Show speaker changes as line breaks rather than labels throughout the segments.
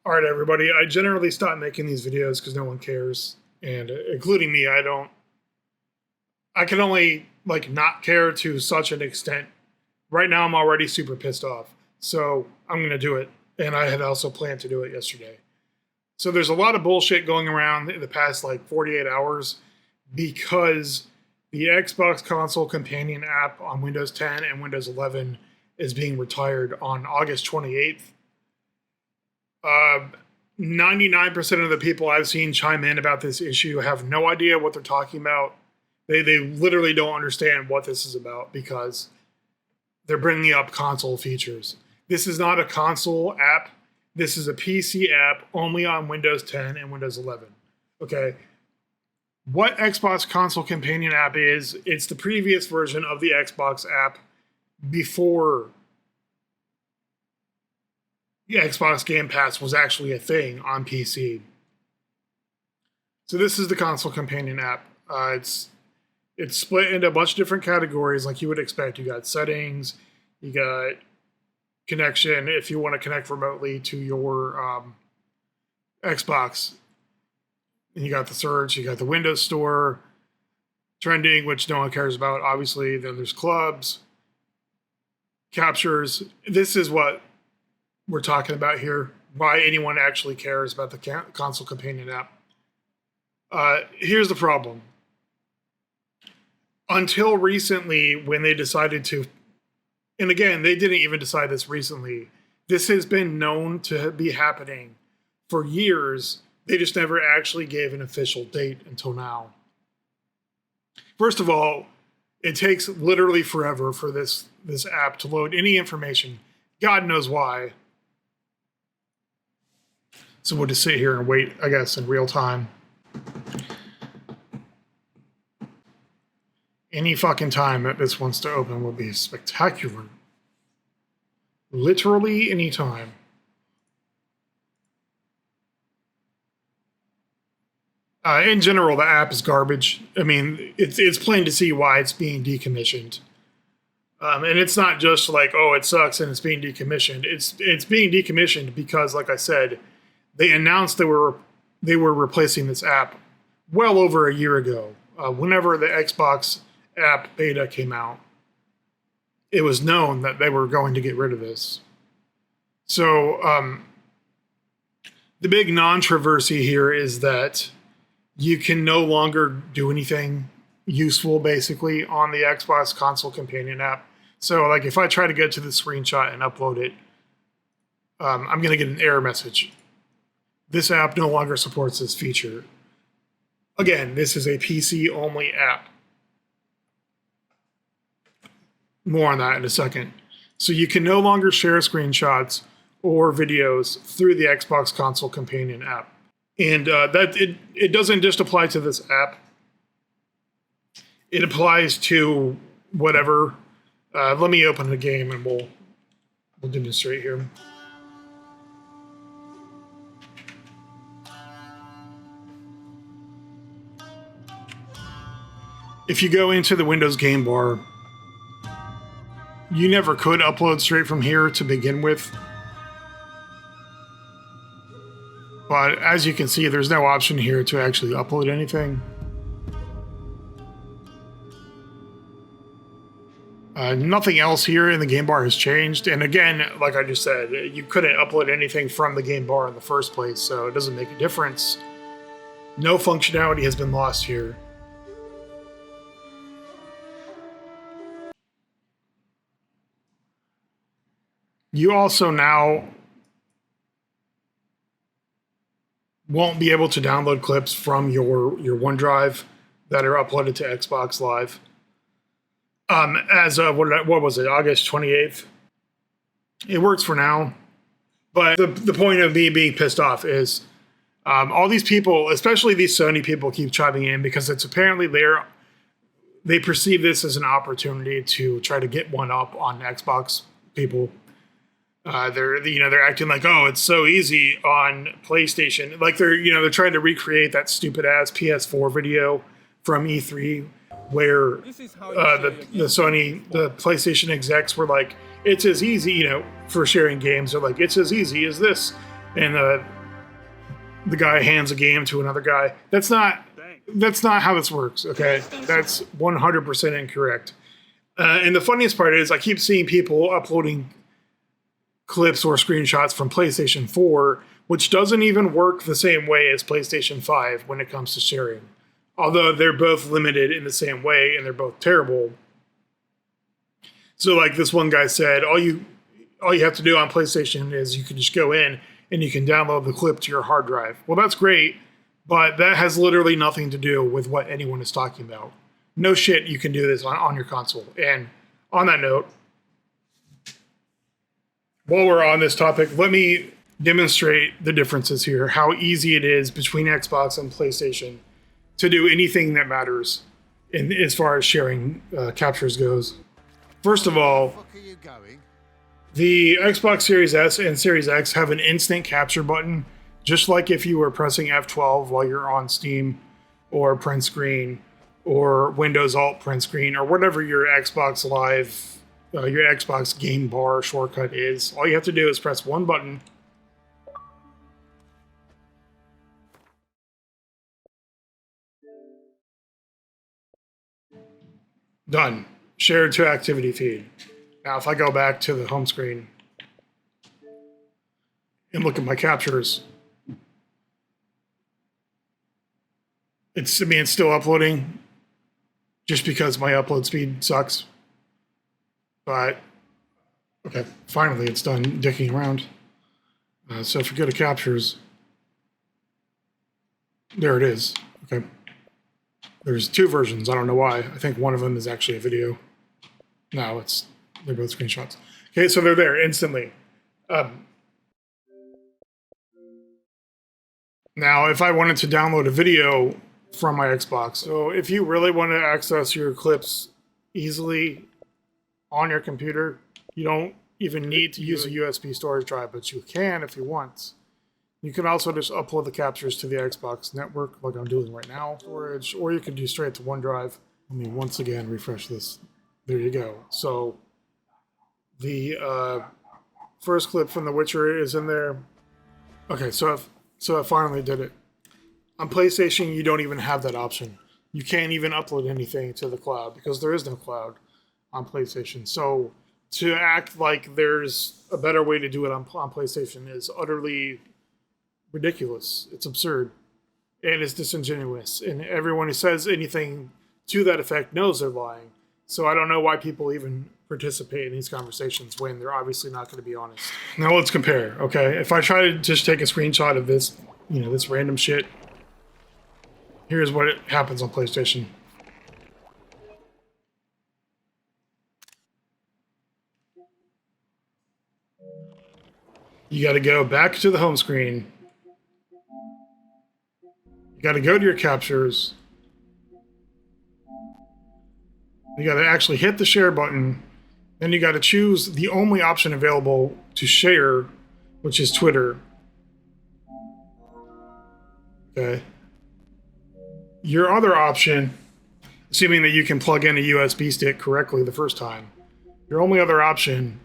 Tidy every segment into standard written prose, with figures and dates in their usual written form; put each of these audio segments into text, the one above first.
All right, everybody. I generally stop making these videos because no one cares, and including me. I can only like not care to such an extent. Right now, I'm already super pissed off, so I'm gonna do it. And I had also planned to do it yesterday. So there's a lot of bullshit going around in the past like 48 hours because the Xbox Console Companion app on Windows 10 and Windows 11 is being retired on August 28th. 99% of the people I've seen chime in about this issue have no idea what they're talking about. They literally don't understand what this is about because they're bringing up console features. This is not a console app. This is a PC app only on Windows 10 and Windows 11. Okay. What Xbox Console Companion app is, it's the previous version of the Xbox app before the Xbox Game Pass was actually a thing on PC. So this is the Console Companion app. It's split into a bunch of different categories like you would expect. You got settings, you got connection if you want to connect remotely to your Xbox. And you got the search, you got the Windows Store, trending, which no one cares about, obviously. Then there's clubs, captures. This is what we're talking about here, why anyone actually cares about the Console Companion app. Here's the problem. Until recently, when they decided to, and again, they didn't even decide this recently, this has been known to be happening for years. They just never actually gave an official date until now. First of all, it takes literally forever for this app to load any information. God knows why. So we'll just sit here and wait, I guess, in real time. Any fucking time that this wants to open will be spectacular. Literally any time. In general, the app is garbage. I mean, it's plain to see why it's being decommissioned. And it's not just like, oh, it sucks and it's being decommissioned. It's being decommissioned because, like I said, they announced they were replacing this app well over a year ago. Whenever the Xbox app beta came out, it was known that they were going to get rid of this. So the big controversy here is that you can no longer do anything useful, basically, on the Xbox Console Companion app. So, like, if I try to get to the screenshot and upload it, I'm going to get an error message. This app no longer supports this feature. Again, this is a PC-only app. More on that in a second. So you can no longer share screenshots or videos through the Xbox Console Companion app. And it doesn't just apply to this app. It applies to whatever. Let me open the game and we'll demonstrate here. If you go into the Windows game bar, you never could upload straight from here to begin with. But as you can see, there's no option here to actually upload anything. Nothing else here in the game bar has changed. And again, like I just said, you couldn't upload anything from the game bar in the first place, so it doesn't make a difference. No functionality has been lost here. You also now won't be able to download clips from your OneDrive that are uploaded to Xbox Live. As of, what was it, August 28th? It works for now. But the point of me being pissed off is all these people, especially these Sony people, keep chiming in because it's apparently they perceive this as an opportunity to try to get one up on Xbox people. They're acting like, oh, it's so easy on PlayStation. Like they're trying to recreate that stupid ass PS4 video from E3 where the PlayStation execs were like, it's as easy, for sharing games. They're like, it's as easy as this. and the guy hands a game to another guy. That's not how this works. Okay, that's 100% incorrect. And the funniest part is I keep seeing people uploading clips or screenshots from PlayStation 4, which doesn't even work the same way as PlayStation 5 when it comes to sharing. Although they're both limited in the same way and they're both terrible. So like this one guy said, all you have to do on PlayStation is you can just go in and you can download the clip to your hard drive. Well, that's great, but that has literally nothing to do with what anyone is talking about. No shit, you can do this on your console. And on that note, while we're on this topic, let me demonstrate the differences here, how easy it is between Xbox and PlayStation to do anything that matters as far as sharing captures goes. First of all, the Xbox Series S and Series X have an instant capture button, just like if you were pressing F12 while you're on Steam or print screen or Windows Alt print screen or whatever your Xbox Live, your Xbox game bar shortcut is. All you have to do is press one button. Done. Shared to activity feed. Now, if I go back to the home screen and look at my captures, it's still uploading just because my upload speed sucks. But, okay, finally it's done dicking around. So if you go to captures, there it is. Okay. There's two versions. I don't know why. I think one of them is actually a video. No, they're both screenshots. Okay, so they're there instantly. Now, if I wanted to download a video from my Xbox, so if you really want to access your clips easily on your computer, you don't even need to use a USB storage drive, but you can if you want. You can also just upload the captures to the Xbox network like I'm doing right now, storage, or you can do straight to OneDrive. Let me once again refresh this. There you go. So the first clip from The Witcher is in there. Okay, so I finally did it. On PlayStation, you don't even have that option. You can't even upload anything to the cloud because there is no cloud on PlayStation. So to act like there's a better way to do it on PlayStation is utterly ridiculous. It's absurd. And it's disingenuous. And everyone who says anything to that effect knows they're lying. So I don't know why people even participate in these conversations when they're obviously not going to be honest. Now let's compare, okay? If I try to just take a screenshot of this, this random shit, here's what happens on PlayStation. You got to go back to the home screen. You got to go to your captures. You got to actually hit the share button. Then you got to choose the only option available to share, which is Twitter. Okay. Your other option, assuming that you can plug in a USB stick correctly the first time, your only other option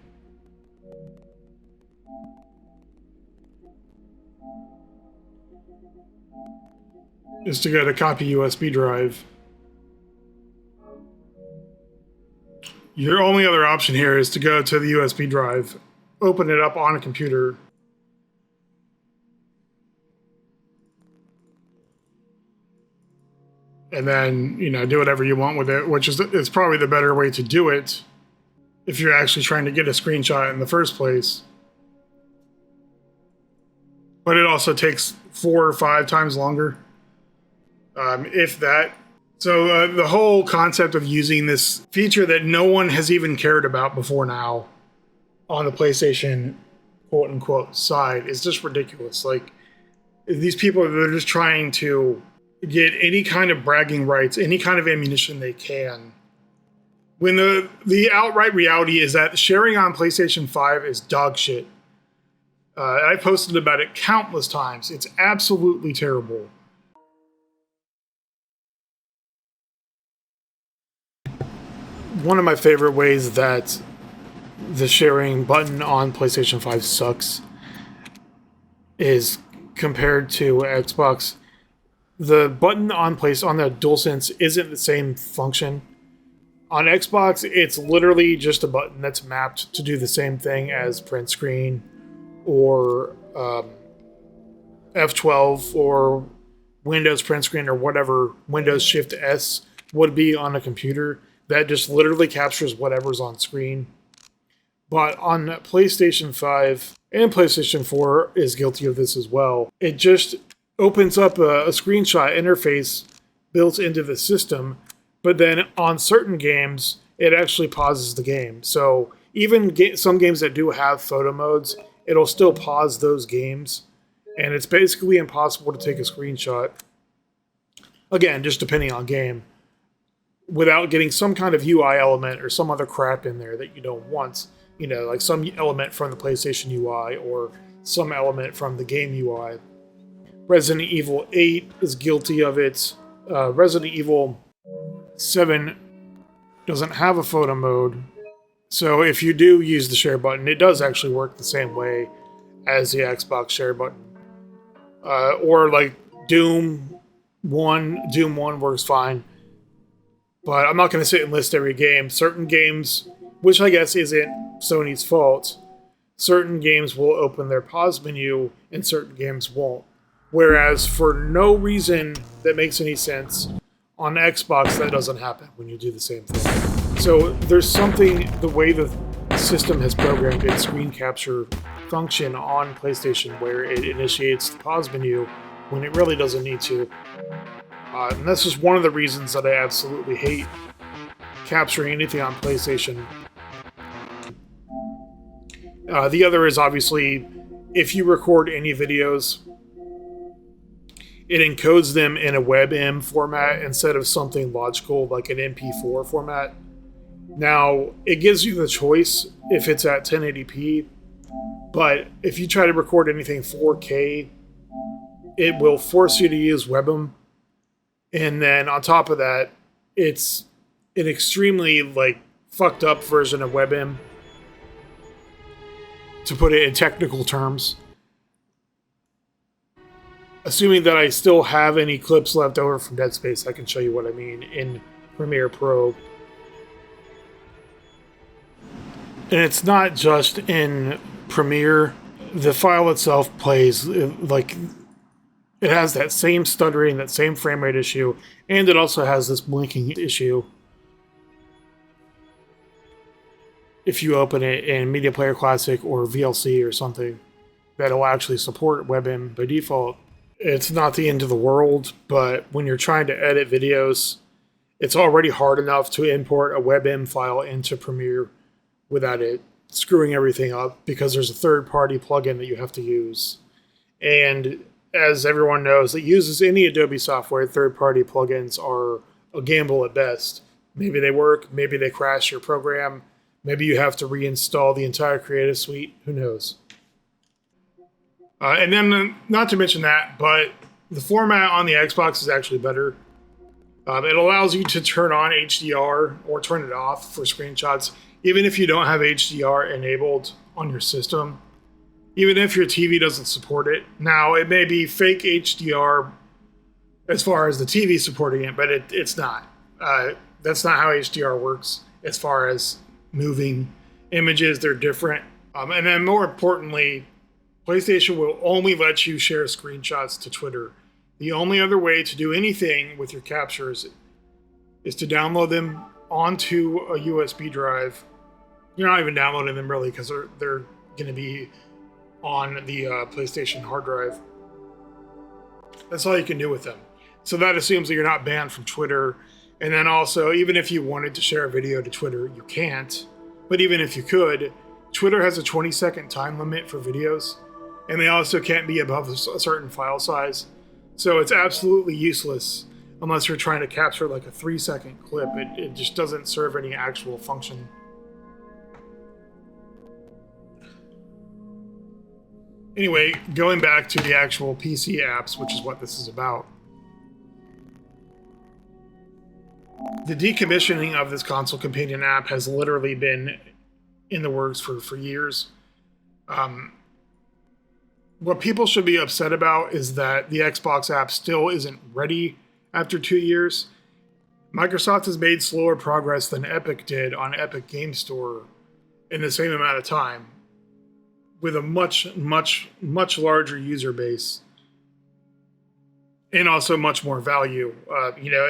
is to go to copy USB drive. Your only other option here is to go to the USB drive, open it up on a computer, and then, do whatever you want with it, which is probably the better way to do it if you're actually trying to get a screenshot in the first place. But it also takes 4 or 5 times longer, if that. So the whole concept of using this feature that no one has even cared about before now on the PlayStation quote-unquote side is just ridiculous. Like, these people, they're just trying to get any kind of bragging rights, any kind of ammunition they can. When the outright reality is that sharing on PlayStation 5 is dog shit. I posted about it countless times. It's absolutely terrible. One of my favorite ways that the sharing button on PlayStation 5 sucks is compared to Xbox. The button on the DualSense isn't the same function. On Xbox, it's literally just a button that's mapped to do the same thing as print screen or F12 or Windows print screen or whatever Windows Shift S would be on a computer. That just literally captures whatever's on screen. But on PlayStation 5 and PlayStation 4 is guilty of this as well. It just opens up a screenshot interface built into the system, but then on certain games, it actually pauses the game. So even some games that do have photo modes, it'll still pause those games, and it's basically impossible to take a screenshot. Again, just depending on game, without getting some kind of UI element or some other crap in there that you don't want. You know, like some element from the PlayStation UI or some element from the game UI. Resident Evil 8 is guilty of it. Resident Evil 7 doesn't have a photo mode. So if you do use the share button, it does actually work the same way as the Xbox share button. Or like Doom 1 works fine. But I'm not going to sit and list every game. Certain games, which I guess isn't Sony's fault, certain games will open their pause menu and certain games won't. Whereas for no reason that makes any sense, on Xbox that doesn't happen when you do the same thing. So there's something, the way the system has programmed its screen capture function on PlayStation where it initiates the pause menu when it really doesn't need to. And that's just one of the reasons that I absolutely hate capturing anything on PlayStation. The other is obviously, if you record any videos, it encodes them in a WebM format instead of something logical like an MP4 format. Now, it gives you the choice if it's at 1080p, but if you try to record anything 4K, it will force you to use WebM. And then on top of that, it's an extremely fucked up version of WebM, to put it in technical terms. Assuming that I still have any clips left over from Dead Space, I can show you what I mean in Premiere Pro. And it's not just in Premiere. The file itself plays like it has that same stuttering, that same frame rate issue, and it also has this blinking issue. If you open it in Media Player Classic or VLC or something, that'll actually support WebM by default. It's not the end of the world, but when you're trying to edit videos, it's already hard enough to import a WebM file into Premiere without it screwing everything up, because there's a third-party plugin that you have to use. And as everyone knows that uses any Adobe software, third-party plugins are a gamble at best. Maybe they work, maybe they crash your program, maybe you have to reinstall the entire Creative Suite, who knows. And then, not to mention that, but the format on the Xbox is actually better. It allows you to turn on HDR or turn it off for screenshots, even if you don't have HDR enabled on your system, even if your TV doesn't support it. Now, it may be fake HDR as far as the TV supporting it, but it's not. That's not how HDR works as far as moving images. They're different. And then more importantly, PlayStation will only let you share screenshots to Twitter. The only other way to do anything with your captures is to download them onto a USB drive. You're not even downloading them really, because they're going to be on the PlayStation hard drive. That's all you can do with them. So that assumes that you're not banned from Twitter. And then also, even if you wanted to share a video to Twitter, you can't. But even if you could, Twitter has a 20-second time limit for videos. And they also can't be above a certain file size. So it's absolutely useless unless you're trying to capture like a 3-second clip. It just doesn't serve any actual function. Anyway, going back to the actual PC apps, which is what this is about. The decommissioning of this console companion app has literally been in the works for years. what people should be upset about is that the Xbox app still isn't ready after 2 years. Microsoft has made slower progress than Epic did on Epic Game Store in the same amount of time, with a much larger user base and also much more value.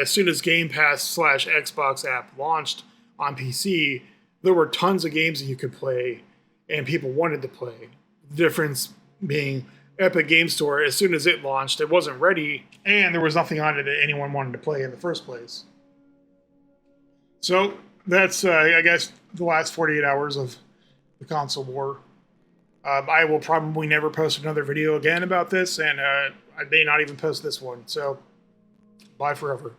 As soon as Game Pass / Xbox app launched on PC, there were tons of games that you could play and people wanted to play. The difference being Epic Game Store, as soon as it launched, it wasn't ready and there was nothing on it that anyone wanted to play in the first place. So that's, I guess, the last 48 hours of the console war. I will probably never post another video again about this, and I may not even post this one. So, bye forever.